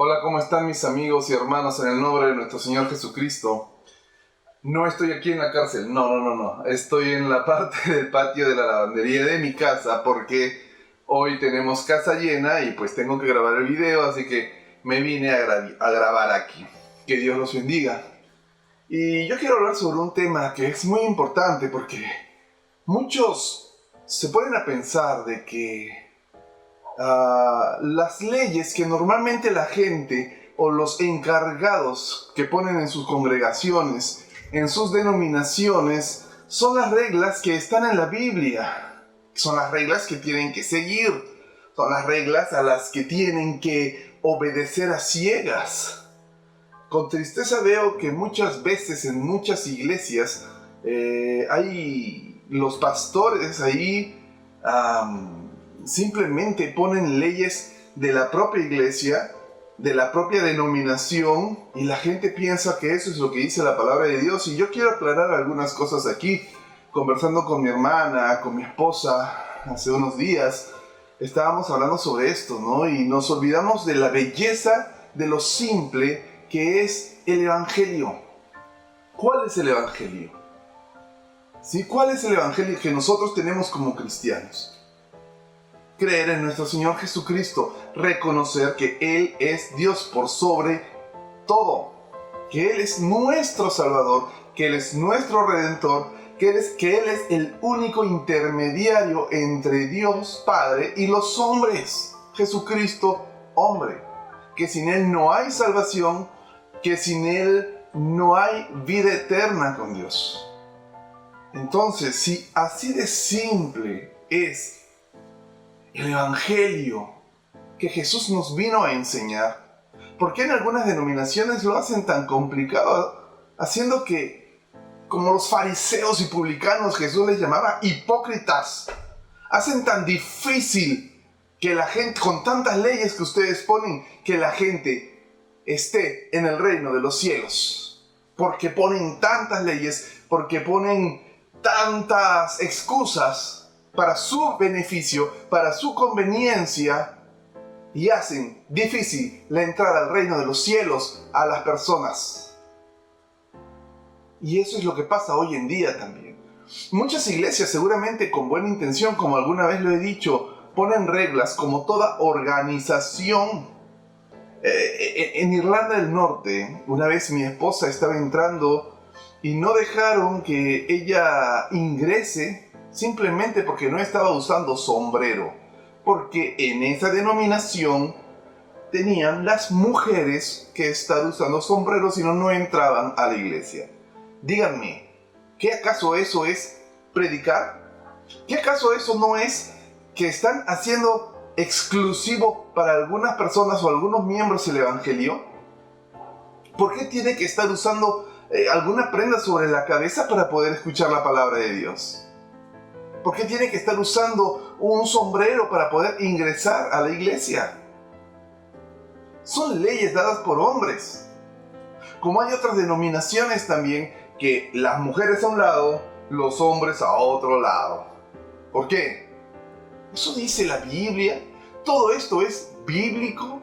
Hola, ¿cómo están mis amigos y hermanos en el nombre de nuestro Señor Jesucristo? No estoy aquí en la cárcel, no. Estoy en la parte del patio de la lavandería de mi casa porque hoy tenemos casa llena y pues tengo que grabar el video, así que me vine a grabar aquí. Que Dios los bendiga. Y yo quiero hablar sobre un tema que es muy importante porque muchos se ponen a pensar de que las leyes que normalmente la gente o los encargados que ponen en sus congregaciones, en sus denominaciones, son las reglas que están en la Biblia. Son las reglas que tienen que seguir. Son las reglas a las que tienen que obedecer a ciegas. Con tristeza veo que muchas veces en muchas iglesias hay los pastores ahí simplemente ponen leyes de la propia iglesia, de la propia denominación, y la gente piensa que eso es lo que dice la palabra de Dios. Y yo quiero aclarar algunas cosas aquí. Conversando con mi hermana, con mi esposa, hace unos días, estábamos hablando sobre esto, ¿no? Y nos olvidamos de la belleza de lo simple que es el Evangelio. ¿Cuál es el Evangelio? ¿Sí? ¿Cuál es el Evangelio que nosotros tenemos como cristianos? Creer en nuestro Señor Jesucristo, reconocer que Él es Dios por sobre todo, que Él es nuestro Salvador, que Él es nuestro Redentor, que Él es el único intermediario entre Dios Padre y los hombres, Jesucristo hombre, que sin Él no hay salvación, que sin Él no hay vida eterna con Dios. Entonces, si así de simple es el Evangelio que Jesús nos vino a enseñar, ¿por qué en algunas denominaciones lo hacen tan complicado? Haciendo que, como los fariseos y publicanos, Jesús les llamaba hipócritas, hacen tan difícil que la gente, con tantas leyes que ustedes ponen, que la gente esté en el reino de los cielos. Porque ponen tantas leyes, porque ponen tantas excusas para su beneficio, para su conveniencia, y hacen difícil la entrada al reino de los cielos a las personas. Y eso es lo que pasa hoy en día también. Muchas iglesias, seguramente con buena intención, como alguna vez lo he dicho, ponen reglas como toda organización. En Irlanda del Norte, una vez mi esposa estaba entrando y no dejaron que ella ingrese simplemente porque no estaba usando sombrero, porque en esa denominación tenían las mujeres que estaban usando sombreros, si no entraban a la iglesia. Díganme, ¿qué acaso eso es predicar? ¿Qué acaso eso no es que están haciendo exclusivo para algunas personas o algunos miembros el Evangelio? ¿Por qué tiene que estar usando alguna prenda sobre la cabeza para poder escuchar la palabra de Dios? ¿Por qué tiene que estar usando un sombrero para poder ingresar a la iglesia? Son leyes dadas por hombres. Como hay otras denominaciones también que las mujeres a un lado, los hombres a otro lado. ¿Por qué? ¿Eso dice la Biblia? ¿Todo esto es bíblico?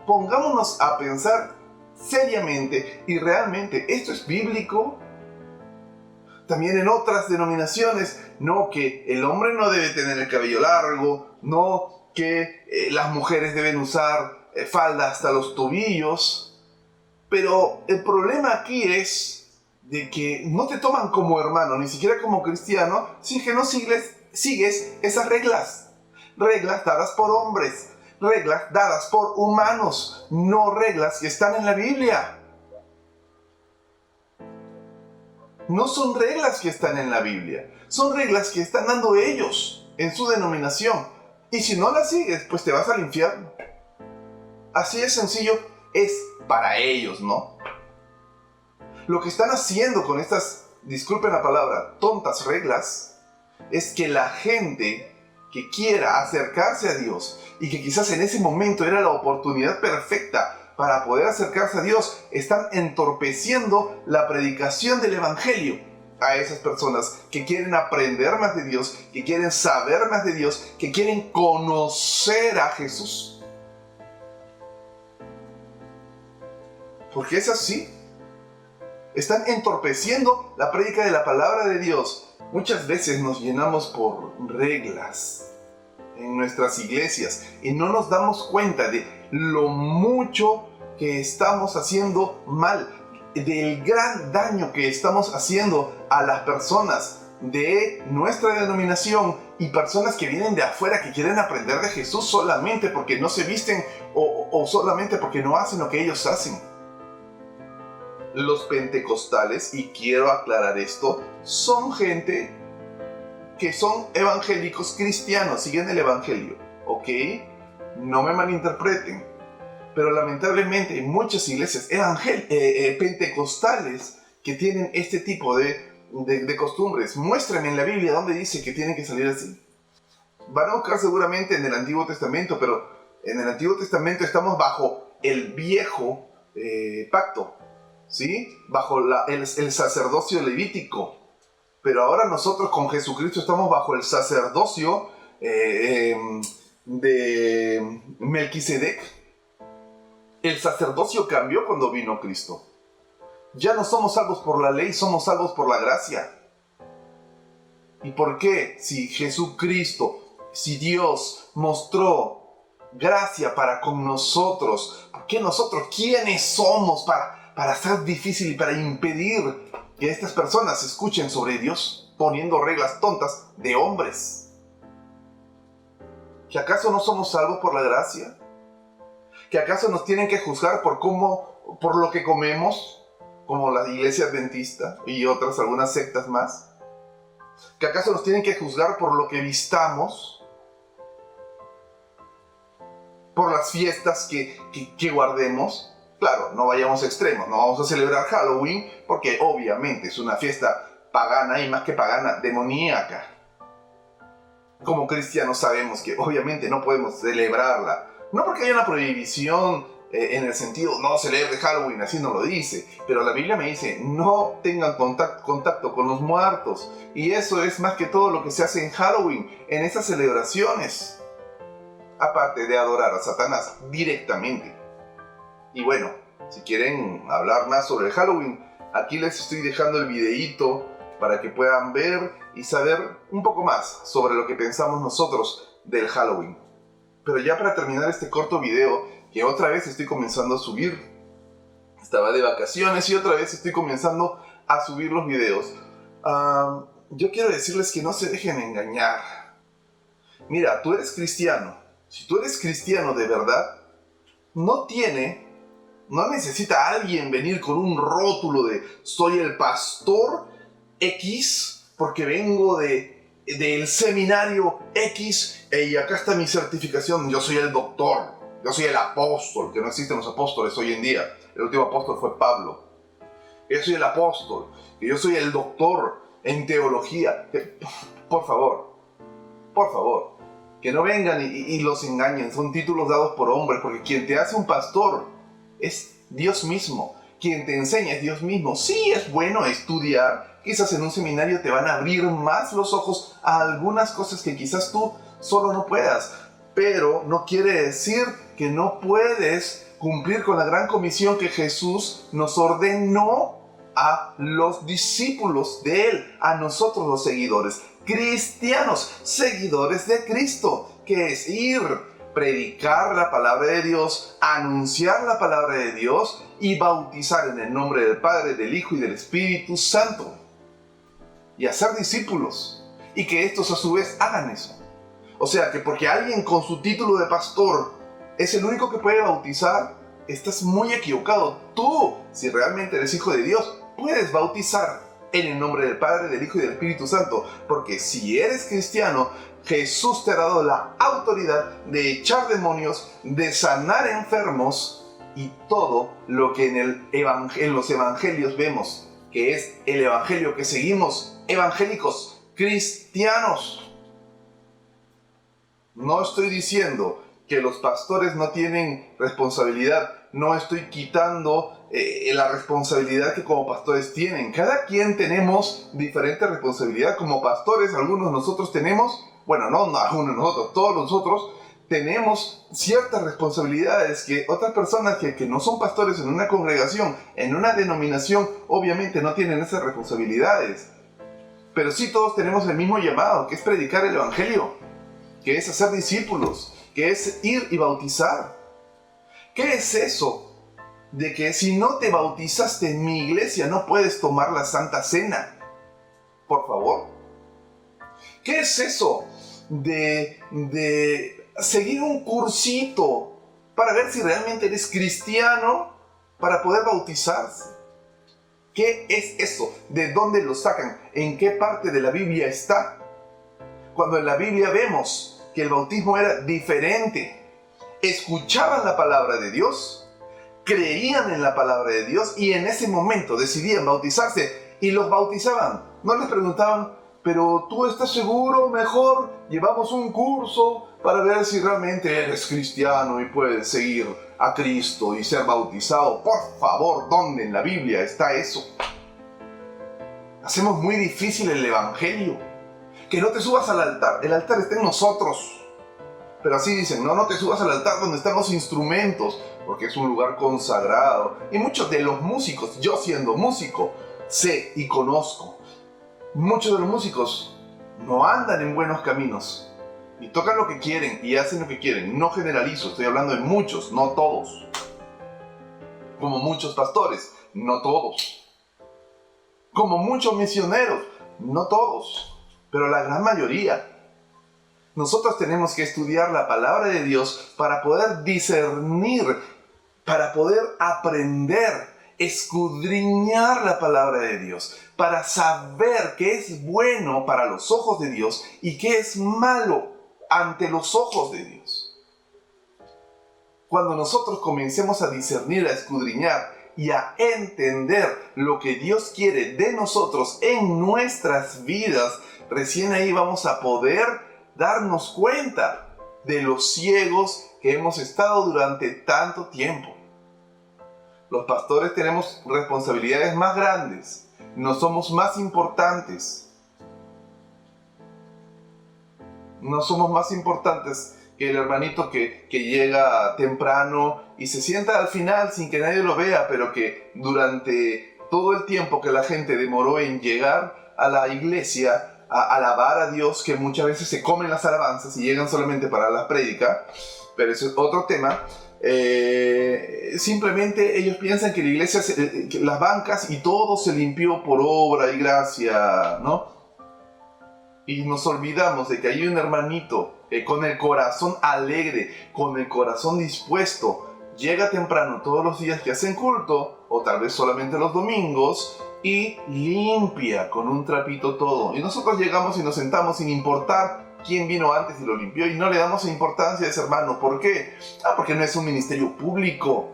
Pongámonos a pensar seriamente y realmente, ¿esto es bíblico? También en otras denominaciones, no, que el hombre no debe tener el cabello largo, no, que las mujeres deben usar falda hasta los tobillos. Pero el problema aquí es de que no te toman como hermano, ni siquiera como cristiano, si es que no sigues esas reglas. Reglas dadas por hombres, reglas dadas por humanos, no reglas que están en la Biblia. No son reglas que están en la Biblia, son reglas que están dando ellos en su denominación. Y si no las sigues, pues te vas al infierno. Así de sencillo es para ellos, ¿no? Lo que están haciendo con estas, disculpen la palabra, tontas reglas, es que la gente que quiera acercarse a Dios y que quizás en ese momento era la oportunidad perfecta para poder acercarse a Dios, están entorpeciendo la predicación del Evangelio a esas personas que quieren aprender más de Dios, que quieren saber más de Dios, que quieren conocer a Jesús. Porque es así. Están entorpeciendo la prédica de la palabra de Dios. Muchas veces nos llenamos por reglas en nuestras iglesias y no nos damos cuenta de lo mucho que estamos haciendo mal, del gran daño que estamos haciendo a las personas de nuestra denominación y personas que vienen de afuera que quieren aprender de Jesús solamente porque no se visten o solamente porque no hacen lo que ellos hacen. Los pentecostales, y quiero aclarar esto, son gente que son evangélicos cristianos, siguen el evangelio, ¿ok? No me malinterpreten, pero lamentablemente hay muchas iglesias pentecostales que tienen este tipo de costumbres. Muéstrame en la Biblia dónde dice que tienen que salir así. Van a buscar seguramente en el Antiguo Testamento, pero en el Antiguo Testamento estamos bajo el viejo pacto, ¿sí? Bajo el sacerdocio levítico. Pero ahora nosotros con Jesucristo estamos bajo el sacerdocio de Melquisedec. El sacerdocio cambió cuando vino Cristo. Ya no somos salvos por la ley, somos salvos por la gracia. ¿Y por qué? Si Jesucristo, si Dios mostró gracia para con nosotros, ¿por qué nosotros quiénes somos para hacer difícil y para impedir que estas personas escuchen sobre Dios, poniendo reglas tontas de hombres? ¿Que acaso no somos salvos por la gracia? ¿Que acaso nos tienen que juzgar por lo que comemos, como la iglesia adventista y algunas sectas más? ¿Que acaso nos tienen que juzgar por lo que vistamos? ¿Por las fiestas que guardemos? Claro, no vayamos a extremos, no vamos a celebrar Halloween porque obviamente es una fiesta pagana y más que pagana, demoníaca. Como cristianos sabemos que obviamente no podemos celebrarla. No porque haya una prohibición en el sentido, no celebre Halloween, así no lo dice. Pero la Biblia me dice, no tengan contacto con los muertos. Y eso es más que todo lo que se hace en Halloween, en esas celebraciones. Aparte de adorar a Satanás directamente. Y bueno, si quieren hablar más sobre el Halloween, aquí les estoy dejando el videíto para que puedan ver y saber un poco más sobre lo que pensamos nosotros del Halloween. Pero ya para terminar este corto video, que otra vez estoy comenzando a subir, estaba de vacaciones y otra vez estoy comenzando a subir los videos. Yo quiero decirles que no se dejen engañar. Mira, tú eres cristiano. Si tú eres cristiano de verdad, no necesita alguien venir con un rótulo de soy el pastor X porque vengo del seminario X y acá está mi certificación, yo soy el doctor, yo soy el apóstol, que no existen los apóstoles hoy en día. El último apóstol fue Pablo. Yo soy el apóstol, que yo soy el doctor en teología. Por favor, que no vengan y los engañen. Son títulos dados por hombres, porque quien te hace un pastor es Dios mismo. Quien te enseña es Dios mismo. Sí, es bueno estudiar. Quizás en un seminario te van a abrir más los ojos a algunas cosas que quizás tú solo no puedas. Pero no quiere decir que no puedes cumplir con la gran comisión que Jesús nos ordenó a los discípulos de Él, a nosotros los seguidores, cristianos, seguidores de Cristo, que es ir, predicar la palabra de Dios, anunciar la palabra de Dios y bautizar en el nombre del Padre, del Hijo y del Espíritu Santo. Y hacer discípulos. Y que estos a su vez hagan eso. O sea que porque alguien con su título de pastor es el único que puede bautizar, estás muy equivocado. Tú, si realmente eres hijo de Dios, puedes bautizar en el nombre del Padre, del Hijo y del Espíritu Santo. Porque si eres cristiano, Jesús te ha dado la autoridad de echar demonios, de sanar enfermos y todo lo que en los evangelios vemos, que es el evangelio que seguimos, evangélicos, cristianos. No estoy diciendo que los pastores no tienen responsabilidad, no estoy quitando la responsabilidad que como pastores tienen. Cada quien tenemos diferente responsabilidad como pastores. Algunos de nosotros tenemos, bueno, no algunos de nosotros, todos nosotros tenemos ciertas responsabilidades que otras personas que no son pastores en una congregación, en una denominación, obviamente no tienen esas responsabilidades. Pero sí todos tenemos el mismo llamado, que es predicar el evangelio, que es hacer discípulos, que es ir y bautizar. ¿Qué es eso de que si no te bautizaste en mi iglesia no puedes tomar la Santa Cena? Por favor. ¿Qué es eso de seguir un cursito para ver si realmente eres cristiano para poder bautizarse? ¿Qué es eso? ¿De dónde lo sacan? ¿En qué parte de la Biblia está? Cuando en la Biblia vemos que el bautismo era diferente. Escuchaban la palabra de Dios, creían en la palabra de Dios y en ese momento decidían bautizarse y los bautizaban. No les preguntaban, pero ¿tú estás seguro? Mejor llevamos un curso para ver si realmente eres cristiano y puedes seguir a Cristo y ser bautizado. Por favor, ¿dónde en la Biblia está eso? Hacemos muy difícil el evangelio. Que no te subas al altar. El altar está en nosotros. Pero así dicen, no te subas al altar donde están los instrumentos, porque es un lugar consagrado. Y muchos de los músicos, yo siendo músico, sé y conozco. Muchos de los músicos no andan en buenos caminos. Y tocan lo que quieren y hacen lo que quieren. No generalizo, estoy hablando de muchos, no todos. Como muchos pastores, no todos. Como muchos misioneros, no todos. Pero la gran mayoría. Nosotros tenemos que estudiar la palabra de Dios para poder discernir, para poder aprender, escudriñar la palabra de Dios, para saber qué es bueno para los ojos de Dios y qué es malo ante los ojos de Dios. Cuando nosotros comencemos a discernir, a escudriñar y a entender lo que Dios quiere de nosotros en nuestras vidas, recién ahí vamos a poder darnos cuenta de los ciegos que hemos estado durante tanto tiempo. Los pastores tenemos responsabilidades más grandes, no somos más importantes. No somos más importantes que el hermanito que llega temprano y se sienta al final sin que nadie lo vea, pero que durante todo el tiempo que la gente demoró en llegar a la iglesia a alabar a Dios, que muchas veces se comen las alabanzas y llegan solamente para la prédica, pero eso es otro tema. Simplemente ellos piensan que la iglesia, que las bancas y todo se limpió por obra y gracia, ¿no? Y nos olvidamos de que hay un hermanito que con el corazón alegre, con el corazón dispuesto, llega temprano todos los días que hacen culto, o tal vez solamente los domingos, y limpia con un trapito todo. Y nosotros llegamos y nos sentamos sin importar quién vino antes y lo limpió, y no le damos importancia a ese hermano. ¿Por qué? Porque no es un ministerio público.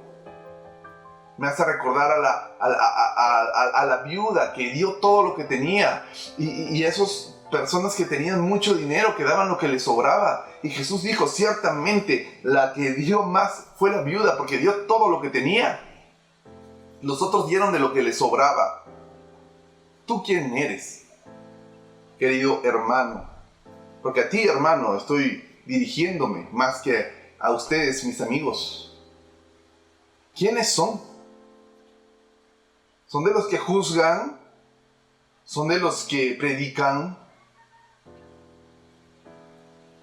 Me hace recordar a la viuda que dio todo lo que tenía, y esos personas que tenían mucho dinero, que daban lo que les sobraba. Y Jesús dijo, ciertamente la que dio más fue la viuda, porque dio todo lo que tenía. Los otros dieron de lo que les sobraba. ¿Tú quién eres, querido hermano? Porque a ti, hermano, estoy dirigiéndome más que a ustedes, mis amigos. ¿Quiénes son? ¿Son de los que juzgan? ¿Son de los que predican?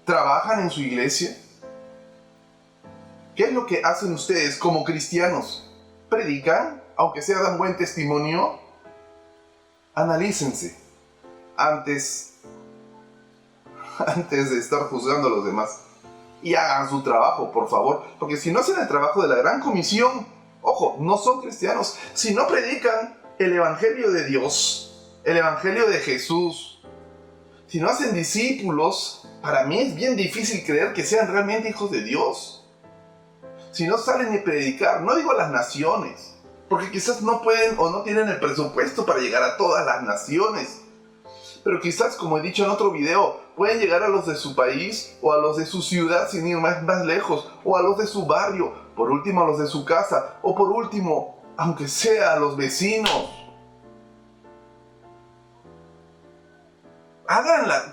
¿Trabajan en su iglesia? ¿Qué es lo que hacen ustedes como cristianos? ¿Predican? Aunque sea dan buen testimonio. Analícense antes de estar juzgando a los demás. Y hagan su trabajo, por favor. Porque si no hacen el trabajo de la gran comisión, ojo, no son cristianos. Si no predican el evangelio de Dios, el evangelio de Jesús, si no hacen discípulos, para mí es bien difícil creer que sean realmente hijos de Dios. Si no salen a predicar, no digo a las naciones, porque quizás no pueden o no tienen el presupuesto para llegar a todas las naciones. Pero quizás, como he dicho en otro video, pueden llegar a los de su país o a los de su ciudad sin ir más lejos, o a los de su barrio, por último a los de su casa, o por último, aunque sea a los vecinos.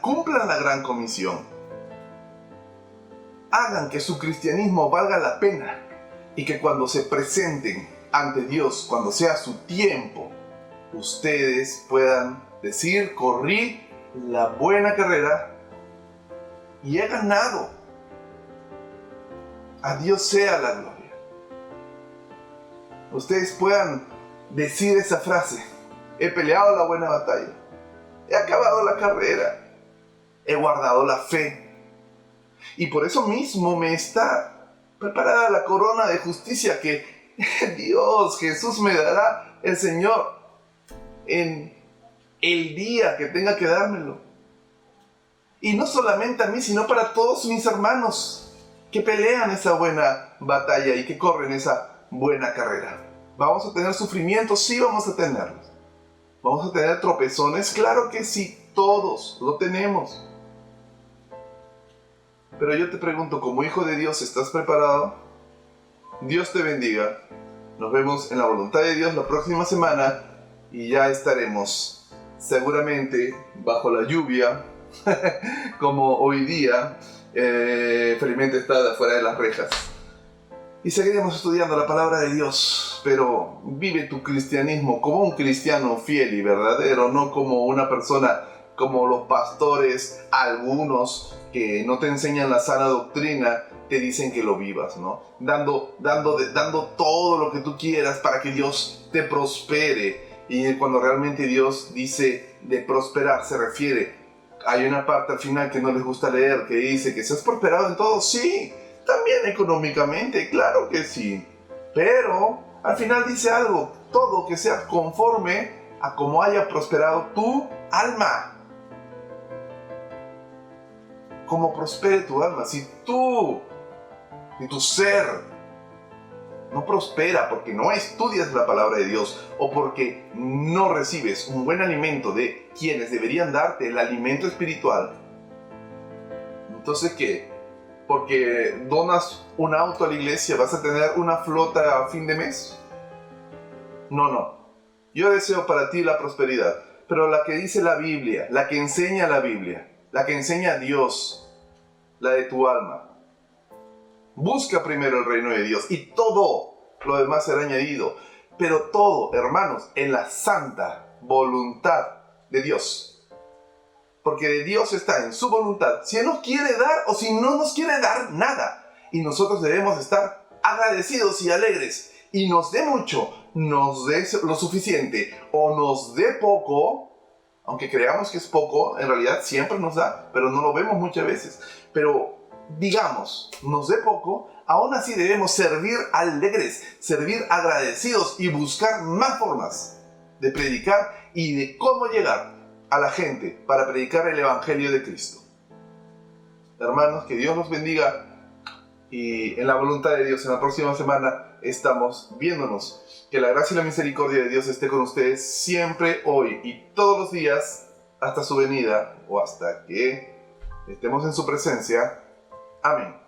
Cumplan la gran comisión. hagan que su cristianismo valga la pena y que cuando se presenten ante Dios, cuando sea su tiempo, ustedes puedan decir: corrí la buena carrera y he ganado. A Dios sea la gloria. Ustedes puedan decir esa frase: he peleado la buena batalla, he acabado la carrera, he guardado la fe, y por eso mismo me está preparada la corona de justicia que Dios, Jesús, me dará el Señor en el día que tenga que dármelo. Y no solamente a mí, sino para todos mis hermanos que pelean esa buena batalla y que corren esa buena carrera. ¿Vamos a tener sufrimientos? Sí, vamos a tenerlos. ¿Vamos a tener tropezones? Claro que sí, todos lo tenemos. Pero yo te pregunto, como hijo de Dios, ¿estás preparado? Dios te bendiga. Nos vemos en la voluntad de Dios la próxima semana y ya estaremos seguramente bajo la lluvia, como hoy día, felizmente está afuera de las rejas. Y seguiremos estudiando la palabra de Dios, pero vive tu cristianismo como un cristiano fiel y verdadero, no como una persona como los pastores, algunos que no te enseñan la sana doctrina, te dicen que lo vivas, ¿no? Dando todo lo que tú quieras para que Dios te prospere. Y cuando realmente Dios dice de prosperar, se refiere, hay una parte al final que no les gusta leer, que dice que seas prosperado en todo. Sí, también económicamente, claro que sí. Pero al final dice algo: todo que sea conforme a como haya prosperado tu alma. Como prospere tu alma. Si tu ser no prospera porque no estudias la palabra de Dios o porque no recibes un buen alimento de quienes deberían darte el alimento espiritual, entonces ¿qué? Porque donas un auto a la iglesia, ¿vas a tener una flota a fin de mes? No. Yo deseo para ti la prosperidad, pero la que dice la Biblia, la que enseña la Biblia, la que enseña a Dios, la de tu alma. Busca primero el reino de Dios y todo lo demás será añadido. Pero todo, hermanos, en la santa voluntad de Dios. Porque de Dios está en su voluntad si Él nos quiere dar o si no nos quiere dar nada. Y nosotros debemos estar agradecidos y alegres. Y nos dé mucho, nos dé lo suficiente o nos dé poco. Aunque creamos que es poco, en realidad siempre nos da, pero no lo vemos muchas veces. Pero digamos, nos dé poco, aún así debemos servir alegres, servir agradecidos y buscar más formas de predicar y de cómo llegar a la gente para predicar el Evangelio de Cristo. Hermanos, que Dios los bendiga y en la voluntad de Dios en la próxima semana estamos viéndonos. Que la gracia y la misericordia de Dios esté con ustedes siempre, hoy y todos los días hasta su venida o hasta que estemos en su presencia. Amén.